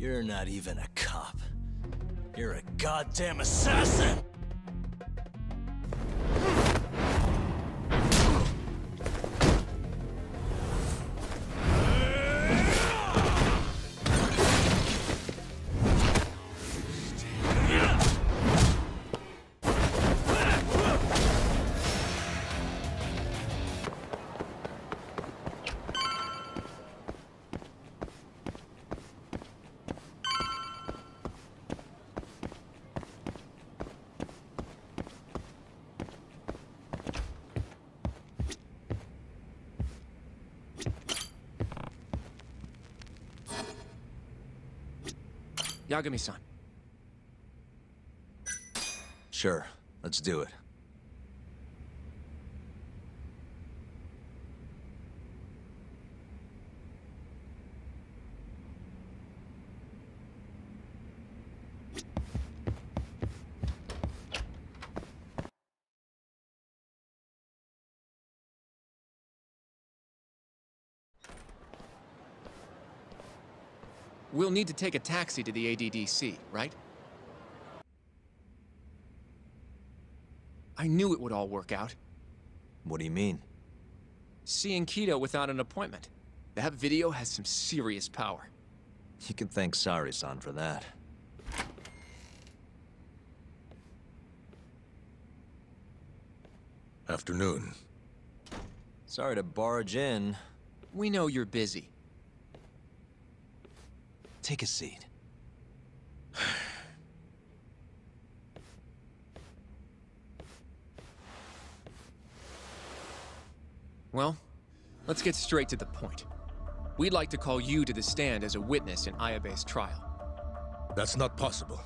You're not even a cop. You're a goddamn assassin! Yagami-san. Sure, let's do it. We'll need to take a taxi to the ADDC, right? I knew it would all work out. What do you mean? Seeing Kido without an appointment. That video has some serious power. You can thank Sari-san for that. Afternoon. Sorry to barge in. We know you're busy. Take a seat. Well, let's get straight to the point. We'd like to call you to the stand as a witness in Ayabe's trial. That's not possible.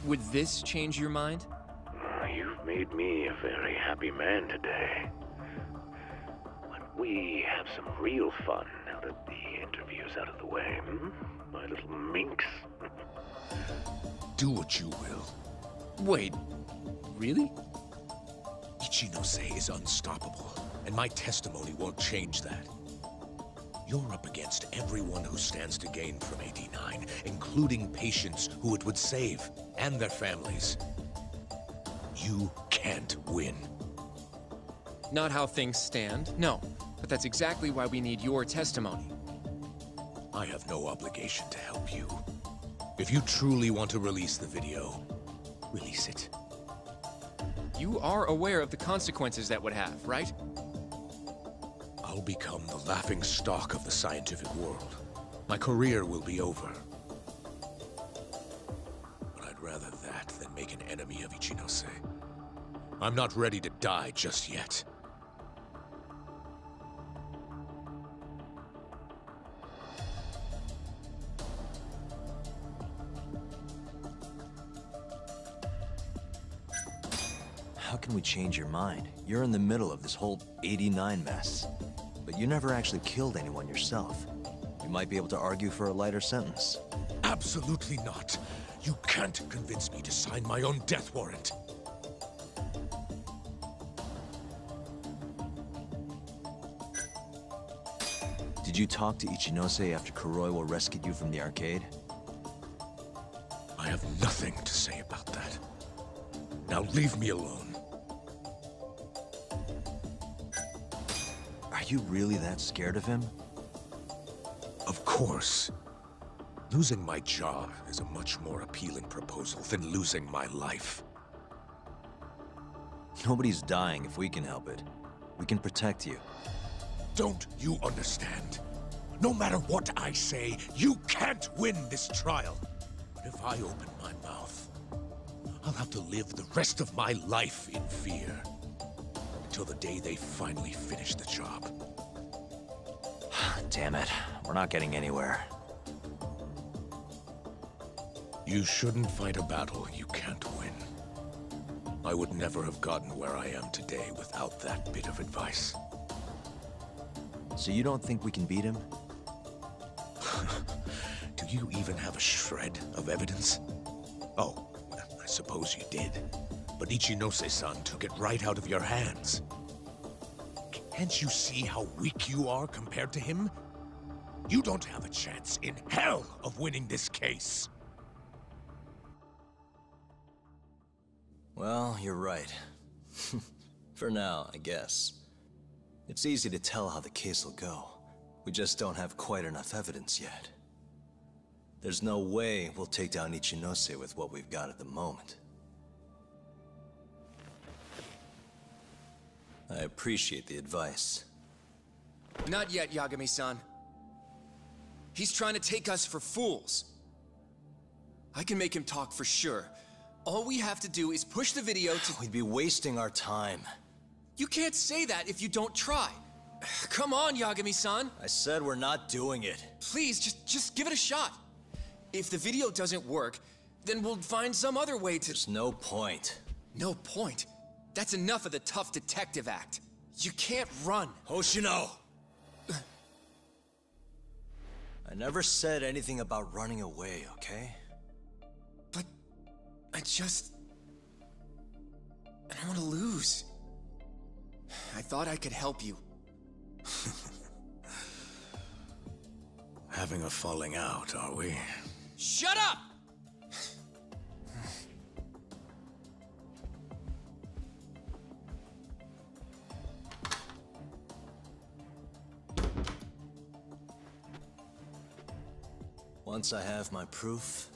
Would this change your mind? You've made me a very happy man today. Why don't we have some real fun now that the interview's out of the way, hmm? My little minx. Do what you will. Wait, really? Ichinose is unstoppable, and my testimony won't change that. You're up against everyone who stands to gain from AD9, including patients who it would save, and their families. You can't win. Not how things stand, no. But that's exactly why we need your testimony. I have no obligation to help you. If you truly want to release the video, release it. You are aware of the consequences that would have, right? I'll become the laughing stock of the scientific world. My career will be over. But I'd rather that than make an enemy of Ichinose. I'm not ready to die just yet. How can we change your mind? You're in the middle of this whole 89 mess. But you never actually killed anyone yourself. You might be able to argue for a lighter sentence. Absolutely not. You can't convince me to sign my own death warrant. Did you talk to Ichinose after Kuroiwa rescued you from the arcade? I have nothing to say about that. Now leave me alone. Are you really that scared of him? Of course. Losing my job is a much more appealing proposal than losing my life. Nobody's dying if we can help it. We can protect you. Don't you understand? No matter what I say, you can't win this trial. But if I open my mouth, I'll have to live the rest of my life in fear. Until the day they finally finish the job. Damn it. We're not getting anywhere. You shouldn't fight a battle you can't win. I would never have gotten where I am today without that bit of advice. So you don't think we can beat him? Do you even have a shred of evidence? Oh, I suppose you did. But Ichinose-san took it right out of your hands. Can't you see how weak you are compared to him? You don't have a chance in hell of winning this case. Well, you're right. For now, I guess. It's easy to tell how the case will go. We just don't have quite enough evidence yet. There's no way we'll take down Ichinose with what we've got at the moment. I appreciate the advice. Not yet, Yagami-san. He's trying to take us for fools. I can make him talk for sure. All we have to do is push the video to— We'd be wasting our time. You can't say that if you don't try. Come on, Yagami-san. I said we're not doing it. Please, just give it a shot. If the video doesn't work, then we'll find some other way to— There's no point. No point? That's enough of the tough detective act. You can't run. Hoshino! I never said anything about running away, okay? But I don't want to lose. I thought I could help you. Having a falling out, are we? Shut up! Once I have my proof,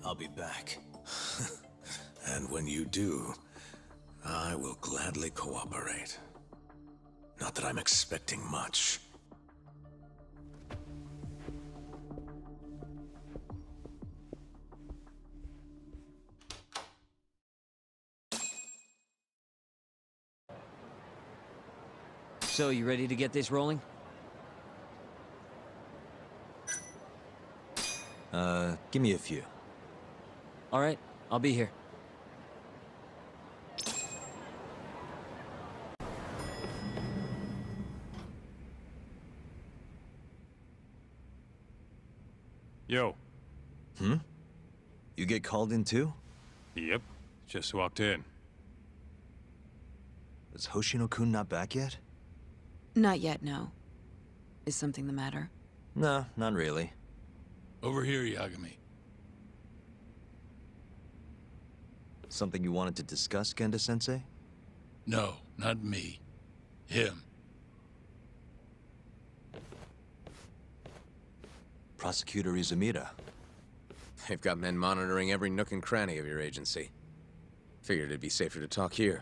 I'll be back. And when you do, I will gladly cooperate. Not that I'm expecting much. So, you ready to get this rolling? Give me a few. All right, I'll be here. Yo. You get called in too? Yep. Just walked in. Is Hoshino-kun not back yet? Not yet, no. Is something the matter? No, not really. Over here, Yagami. Something you wanted to discuss, Genda-sensei? No, not me. Him. Prosecutor Izumida. They've got men monitoring every nook and cranny of your agency. Figured it'd be safer to talk here.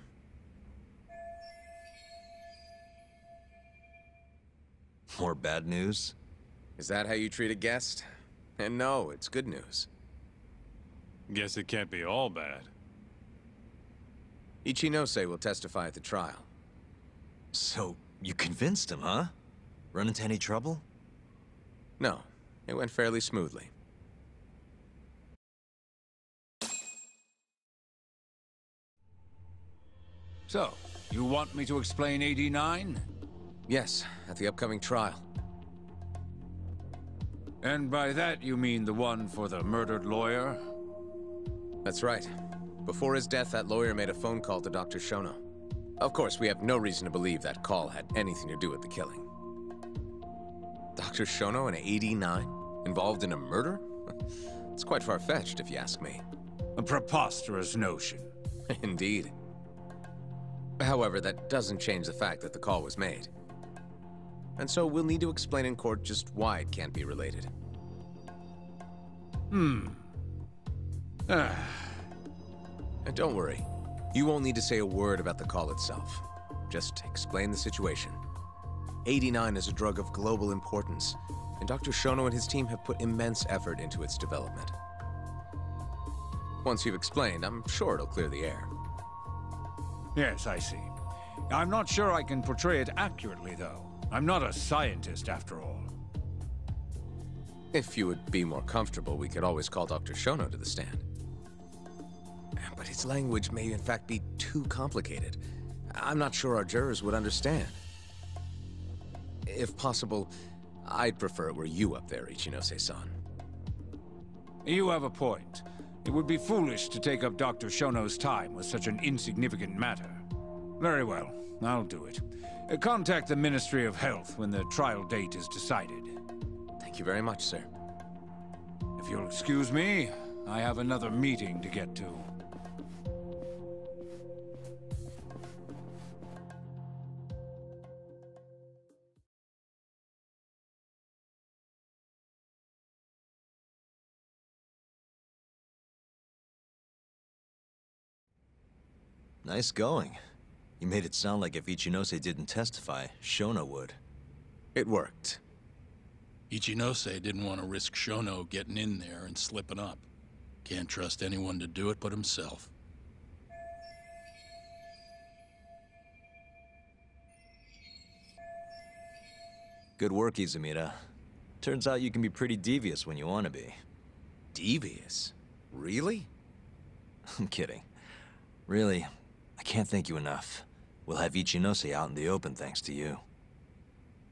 More bad news? Is that how you treat a guest? And no, it's good news. Guess it can't be all bad. Ichinose will testify at the trial. So, you convinced him, huh? Run into any trouble? No, it went fairly smoothly. So, you want me to explain 89? Yes, at the upcoming trial. And by that you mean the one for the murdered lawyer? That's right. Before his death, that lawyer made a phone call to Dr. Shono. Of course, we have no reason to believe that call had anything to do with the killing. Dr. Shono in 89? Involved in a murder? It's quite far-fetched, if you ask me. A preposterous notion. Indeed. However, that doesn't change the fact that the call was made. And so we'll need to explain in court just why it can't be related. And don't worry. You won't need to say a word about the call itself. Just explain the situation. 89 is a drug of global importance, and Dr. Shono and his team have put immense effort into its development. Once you've explained, I'm sure it'll clear the air. Yes, I see. I'm not sure I can portray it accurately, though. I'm not a scientist, after all. If you would be more comfortable, we could always call Dr. Shono to the stand. But his language may in fact be too complicated. I'm not sure our jurors would understand. If possible, I'd prefer it were you up there, Ichinose-san. You have a point. It would be foolish to take up Dr. Shono's time with such an insignificant matter. Very well, I'll do it. Contact the Ministry of Health when the trial date is decided. Thank you very much, sir. If you'll excuse me, I have another meeting to get to. Nice going. You made it sound like if Ichinose didn't testify, Shono would. It worked. Ichinose didn't want to risk Shono getting in there and slipping up. Can't trust anyone to do it but himself. Good work, Izumida. Turns out you can be pretty devious when you want to be. Devious? Really? I'm kidding. Really, I can't thank you enough. We'll have Ichinose out in the open thanks to you.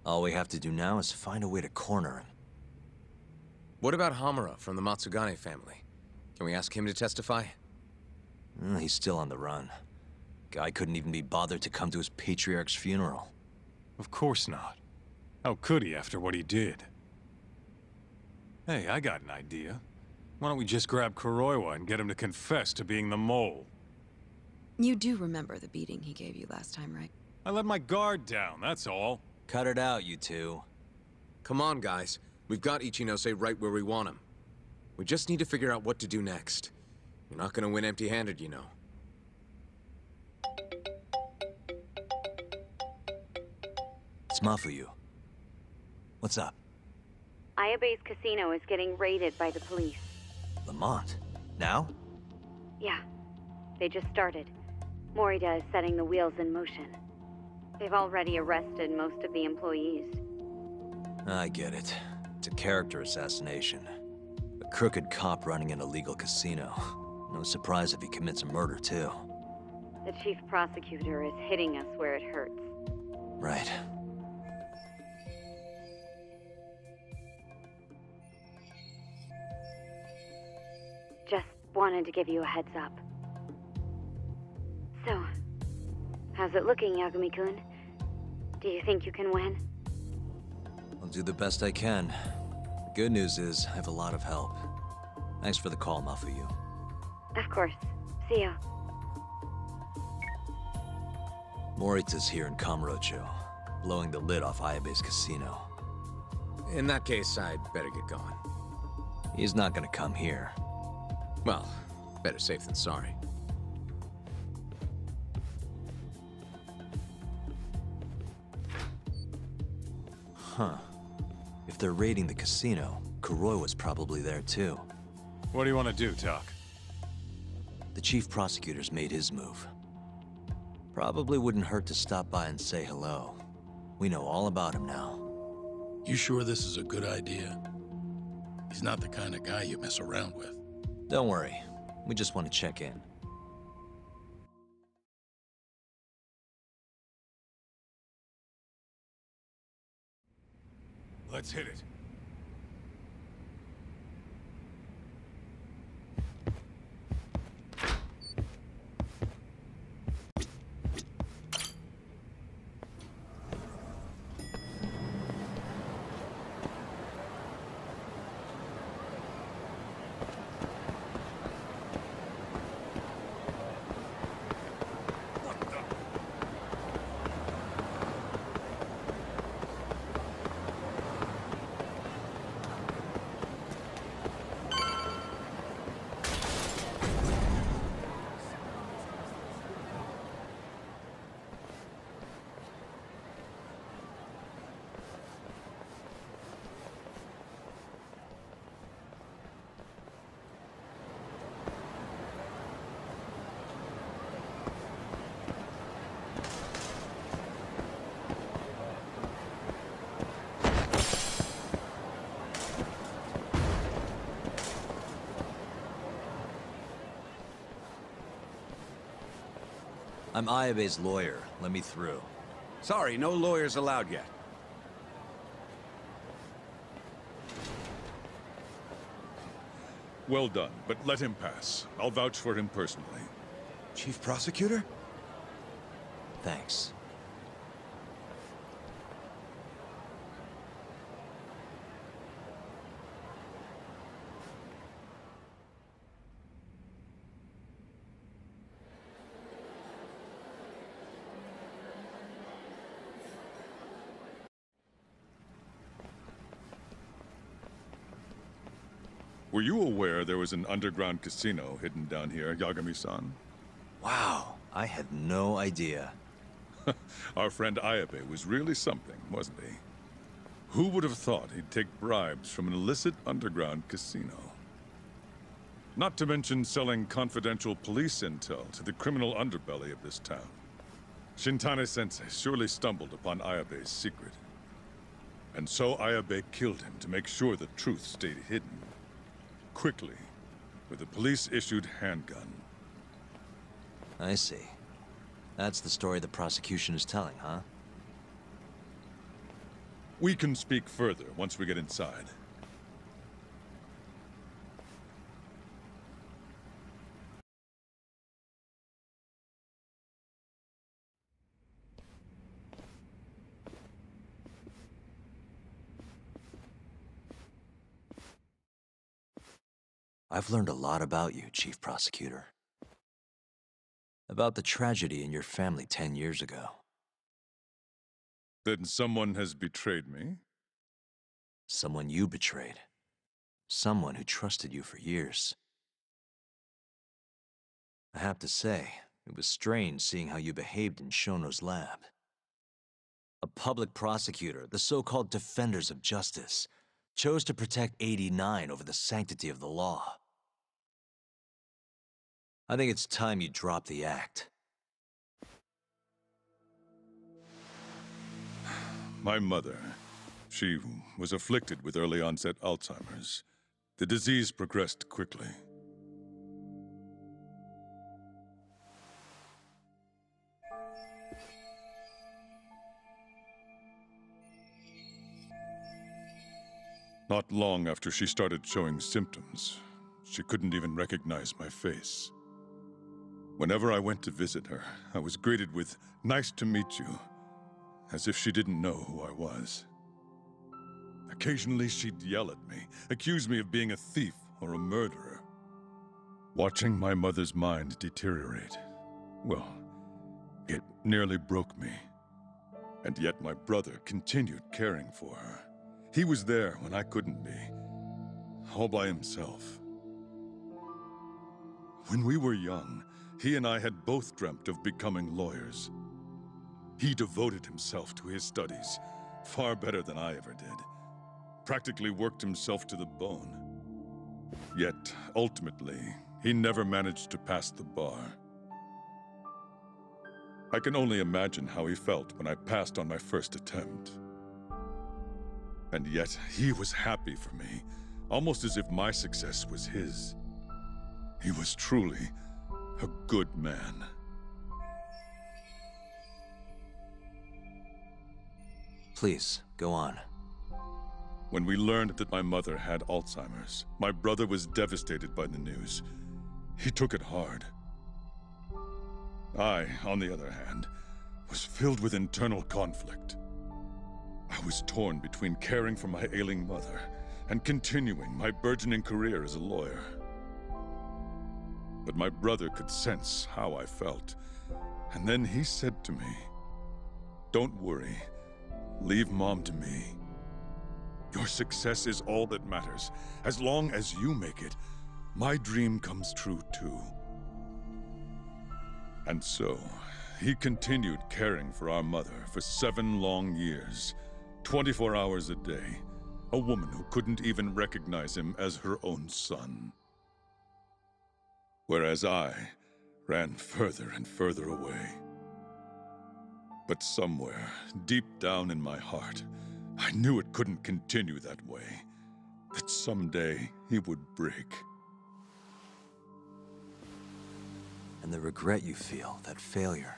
All we have to do now is find a way to corner him. What about Hamura from the Matsugane family? Can we ask him to testify? He's still on the run. Guy couldn't even be bothered to come to his patriarch's funeral. Of course not. How could he after what he did? Hey, I got an idea. Why don't we just grab Kuroiwa and get him to confess to being the mole? You do remember the beating he gave you last time, right? I let my guard down, that's all. Cut it out, you two. Come on, guys. We've got Ichinose right where we want him. We just need to figure out what to do next. You're not gonna win empty-handed, you know. It's Mafuyu. What's up? Ayabe's casino is getting raided by the police. Lamont? Now? Yeah. They just started. Morita is setting the wheels in motion. They've already arrested most of the employees. I get it. It's a character assassination. A crooked cop running an illegal casino. No surprise if he commits a murder, too. The chief prosecutor is hitting us where it hurts. Right. Just wanted to give you a heads up. So, how's it looking, Yagami-kun? Do you think you can win? I'll do the best I can. The good news is, I have a lot of help. Thanks for the call, Mafuyu. Of course. See ya. Morita's here in Kamurocho, blowing the lid off Ayabe's casino. In that case, I'd better get going. He's not gonna come here. Well, better safe than sorry. Huh. If they're raiding the casino, Kuroiwa's probably there too. What do you want to do, Doc? The chief prosecutor's made his move. Probably wouldn't hurt to stop by and say hello. We know all about him now. You sure this is a good idea? He's not the kind of guy you mess around with. Don't worry. We just want to check in. Let's hit it. I'm Ayabe's lawyer. Let me through. Sorry, no lawyers allowed yet. Well done, but let him pass. I'll vouch for him personally. Chief Prosecutor? Thanks. Were you aware there was an underground casino hidden down here, Yagami-san? Wow, I had no idea. Our friend Ayabe was really something, wasn't he? Who would have thought he'd take bribes from an illicit underground casino? Not to mention selling confidential police intel to the criminal underbelly of this town. Shintane-sensei surely stumbled upon Ayabe's secret. And so Ayabe killed him to make sure the truth stayed hidden. Quickly, with a police-issued handgun. I see. That's the story the prosecution is telling, huh? We can speak further once we get inside. I've learned a lot about you, Chief Prosecutor. About the tragedy in your family 10 years ago. Then someone has betrayed me? Someone you betrayed. Someone who trusted you for years. I have to say, it was strange seeing how you behaved in Shono's lab. A public prosecutor, the so-called defenders of justice, chose to protect 89 over the sanctity of the law. I think it's time you drop the act. My mother, she was afflicted with early-onset Alzheimer's. The disease progressed quickly. Not long after she started showing symptoms, she couldn't even recognize my face. Whenever I went to visit her, I was greeted with, "Nice to meet you," as if she didn't know who I was. Occasionally, she'd yell at me, accuse me of being a thief or a murderer. Watching my mother's mind deteriorate, well, it nearly broke me. And yet my brother continued caring for her. He was there when I couldn't be, all by himself. When we were young, he and I had both dreamt of becoming lawyers. He devoted himself to his studies, far better than I ever did. Practically worked himself to the bone. Yet, ultimately, he never managed to pass the bar. I can only imagine how he felt when I passed on my first attempt. And yet, he was happy for me, almost as if my success was his. He was truly a good man. Please, go on. When we learned that my mother had Alzheimer's, my brother was devastated by the news. He took it hard. I, on the other hand, was filled with internal conflict. I was torn between caring for my ailing mother and continuing my burgeoning career as a lawyer. But my brother could sense how I felt, and then he said to me, "Don't worry, leave Mom to me. Your success is all that matters. As long as you make it, my dream comes true too." And so, he continued caring for our mother for 7 long years, 24 hours a day, a woman who couldn't even recognize him as her own son. Whereas I ran further and further away. But somewhere, deep down in my heart, I knew it couldn't continue that way. That someday he would break. And the regret you feel, that failure,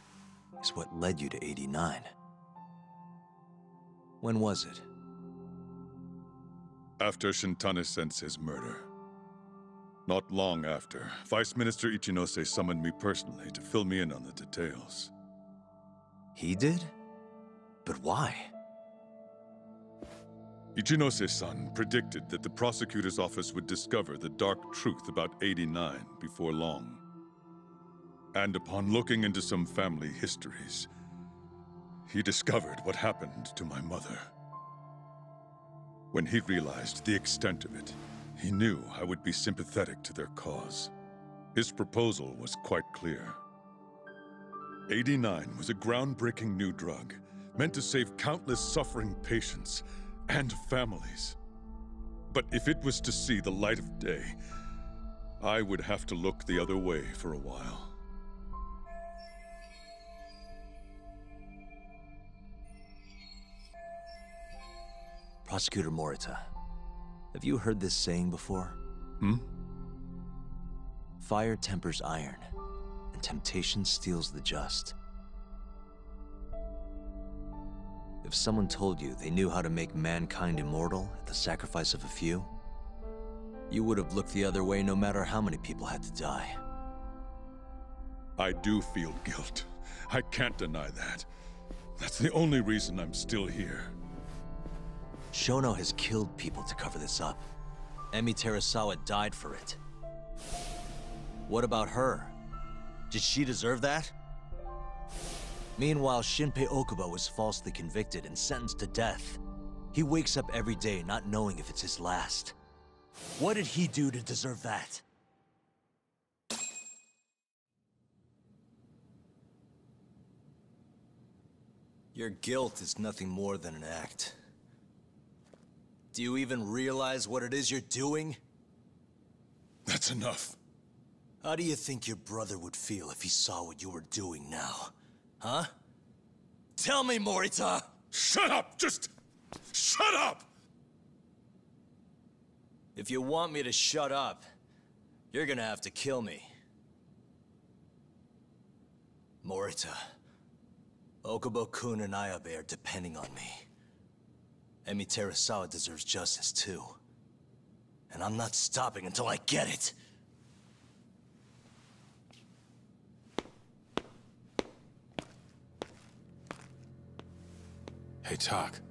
is what led you to 89. When was it? After Shintane-sensei's murder. Not long after, Vice Minister Ichinose summoned me personally to fill me in on the details. He did? But why? Ichinose-san predicted that the prosecutor's office would discover the dark truth about 89 before long. And upon looking into some family histories, he discovered what happened to my mother. When he realized the extent of it, He knew I would be sympathetic to their cause. His proposal was quite clear. 89 was a groundbreaking new drug, meant to save countless suffering patients and families. But if it was to see the light of day, I would have to look the other way for a while. Prosecutor Morita, have you heard this saying before? Fire tempers iron, and temptation steals the just. If someone told you they knew how to make mankind immortal at the sacrifice of a few, you would have looked the other way no matter how many people had to die. I do feel guilt. I can't deny that. That's the only reason I'm still here. Shono has killed people to cover this up. Emi Terasawa died for it. What about her? Did she deserve that? Meanwhile, Shinpei Okubo was falsely convicted and sentenced to death. He wakes up every day not knowing if it's his last. What did he do to deserve that? Your guilt is nothing more than an act. Do you even realize what it is you're doing? That's enough. How do you think your brother would feel if he saw what you were doing now? Huh? Tell me, Morita! Shut up! Just shut up! If you want me to shut up, you're gonna have to kill me. Morita, Okubo-kun and Ayabe are depending on me. Emi Terasawa deserves justice too. And I'm not stopping until I get it! Hey, Tak.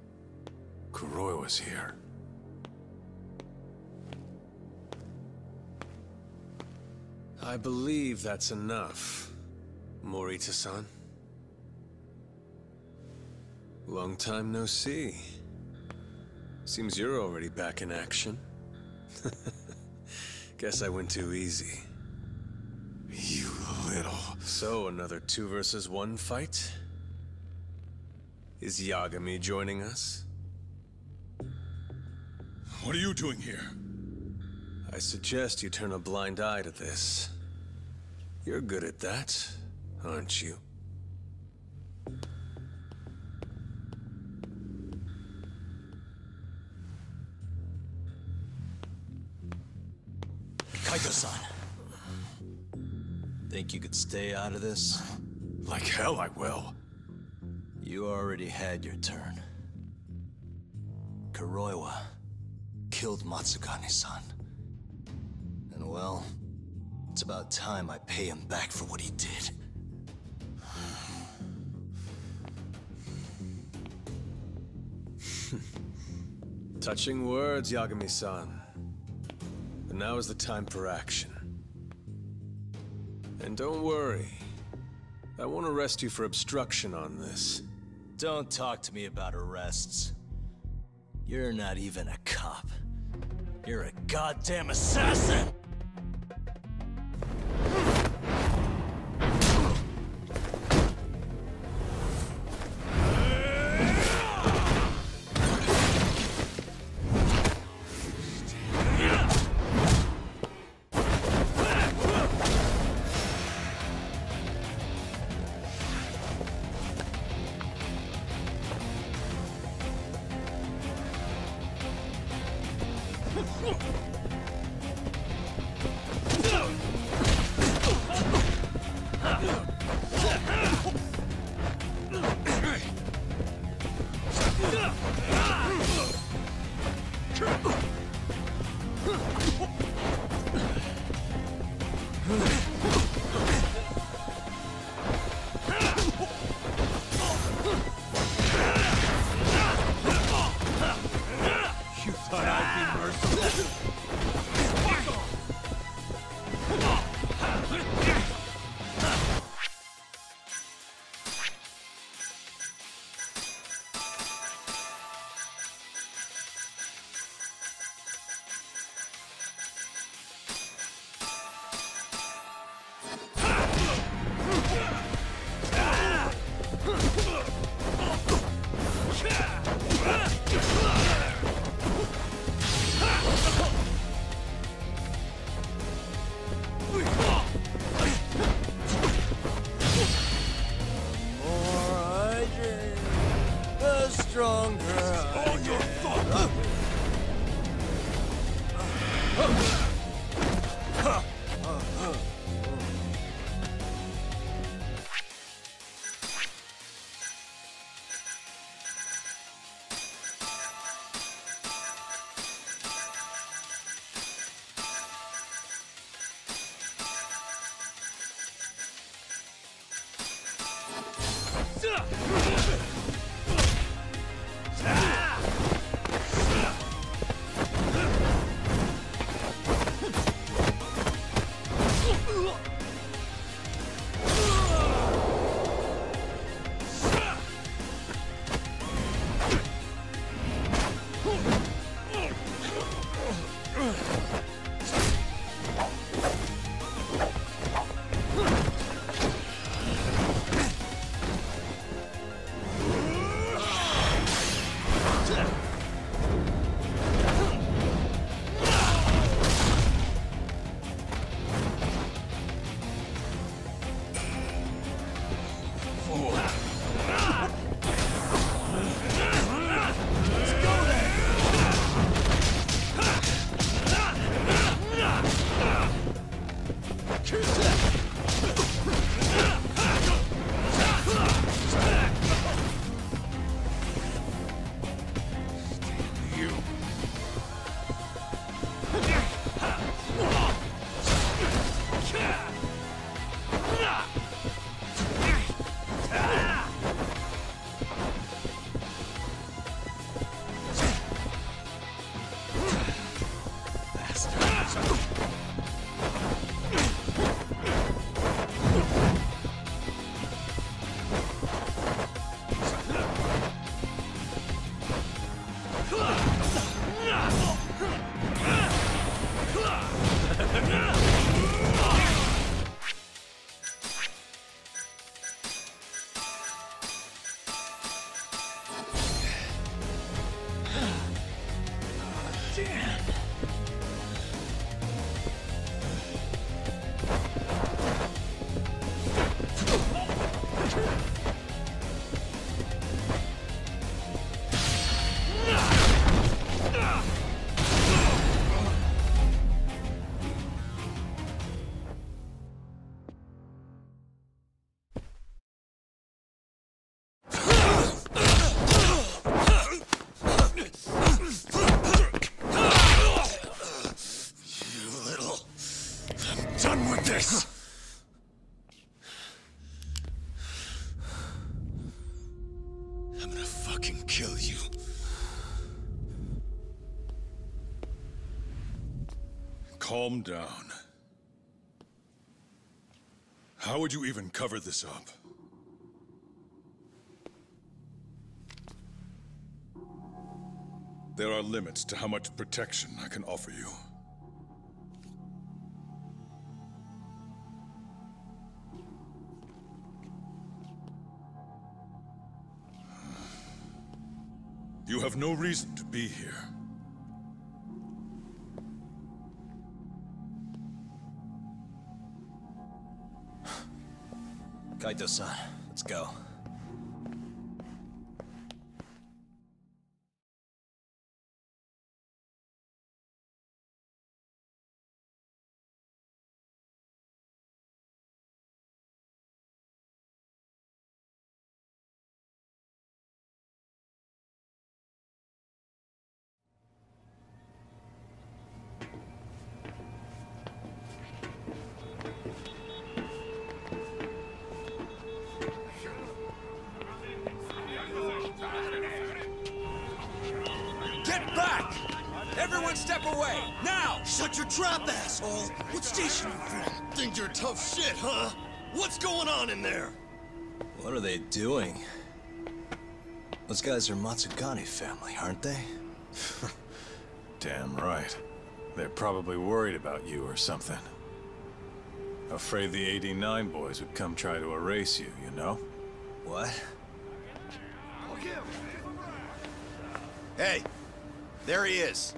Kuroiwa's here. I believe that's enough, Morita-san. Long time no see. Seems you're already back in action. Guess I went too easy. You little... So, another 2 versus 1 fight? Is Yagami joining us? What are you doing here? I suggest you turn a blind eye to this. You're good at that, aren't you? Kaito-san. Think you could stay out of this? Like hell I will. You already had your turn. Kuroiwa killed Matsugane-san. And well, it's about time I pay him back for what he did. Touching words, Yagami-san. But now is the time for action. And don't worry. I won't arrest you for obstruction on this. Don't talk to me about arrests. You're not even a cop. You're a goddamn assassin! I'm gonna fucking kill you. Calm down. How would you even cover this up? There are limits to how much protection I can offer you. You have no reason to be here. Kaito-san, let's go. Get back! Everyone step away, now! Shut your trap, asshole! What station you from? Think you're tough shit, huh? What's going on in there? What are they doing? Those guys are Matsugane family, aren't they? Damn right. They're probably worried about you or something. Afraid the 89 boys would come try to erase you, you know? What? Hey, there he is.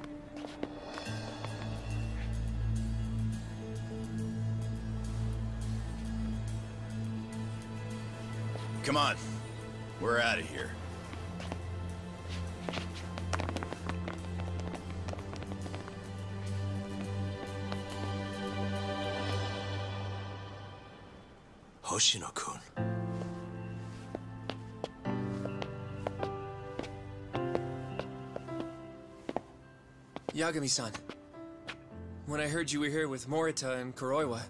Come on, we're out of here. Hoshino-kun. Yagami-san, when I heard you were here with Morita and Kuroiwa,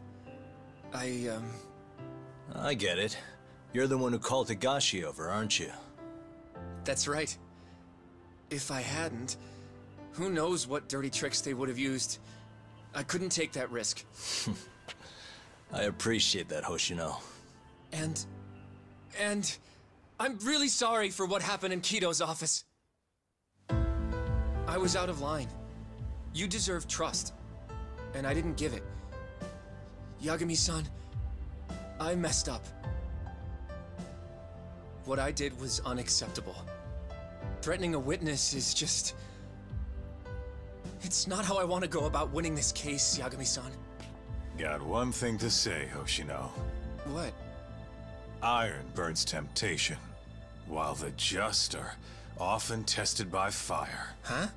I get it. You're the one who called Higashi over, aren't you? That's right. If I hadn't, who knows what dirty tricks they would have used. I couldn't take that risk. I appreciate that, Hoshino. And I'm really sorry for what happened in Kito's office. I was out of line. You deserve trust, and I didn't give it. Yagami-san, I messed up. What I did was unacceptable. Threatening a witness is just... It's not how I want to go about winning this case, Yagami-san. Got one thing to say, Hoshino. What? Iron burns temptation, while the just are often tested by fire. Huh?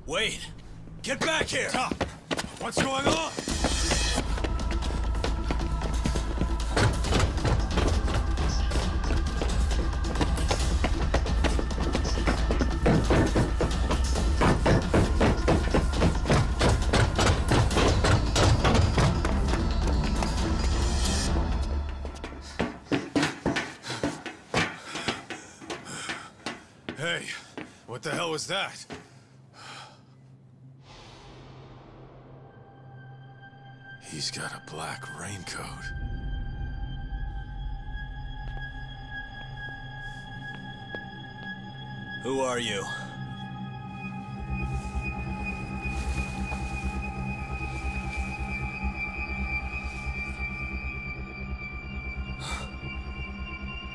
Wait! Get back here! Stop! What's going on? Hey, what the hell was that? He's got a black raincoat. Who are you?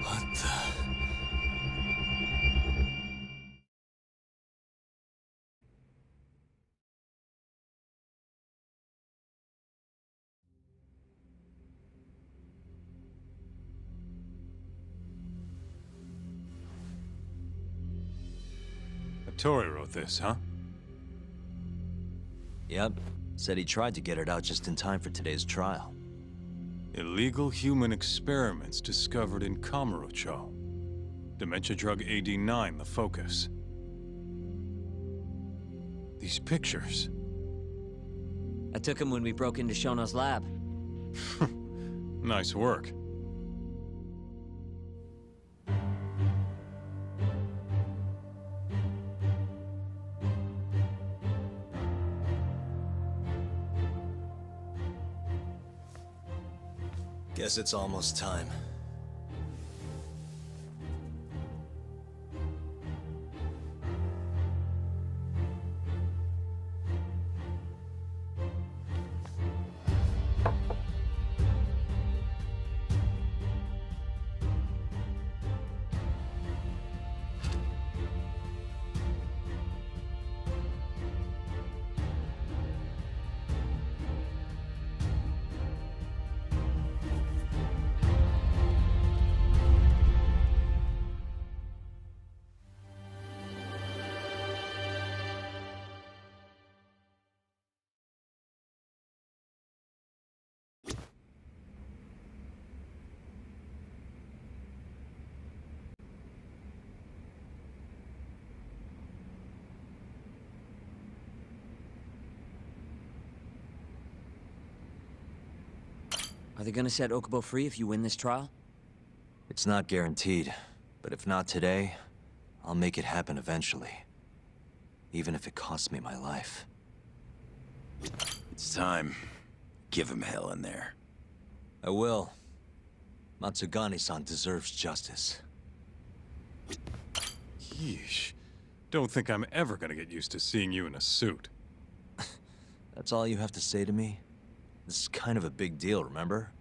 What the... Tori wrote this, huh? Yep. Said he tried to get it out just in time for today's trial. Illegal human experiments discovered in Kamurocho. Dementia drug AD9, the focus. These pictures. I took him when we broke into Shono's lab. Nice work. Guess it's almost time. Are they gonna set Okubo free if you win this trial? It's not guaranteed, but if not today, I'll make it happen eventually. Even if it costs me my life. It's time. Give him hell in there. I will. Matsugane-san deserves justice. Yeesh. Don't think I'm ever gonna get used to seeing you in a suit. That's all you have to say to me? This is kind of a big deal, remember?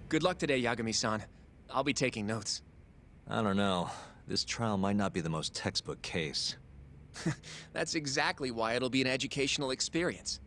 Good luck today, Yagami-san. I'll be taking notes. I don't know. This trial might not be the most textbook case. That's exactly why it'll be an educational experience.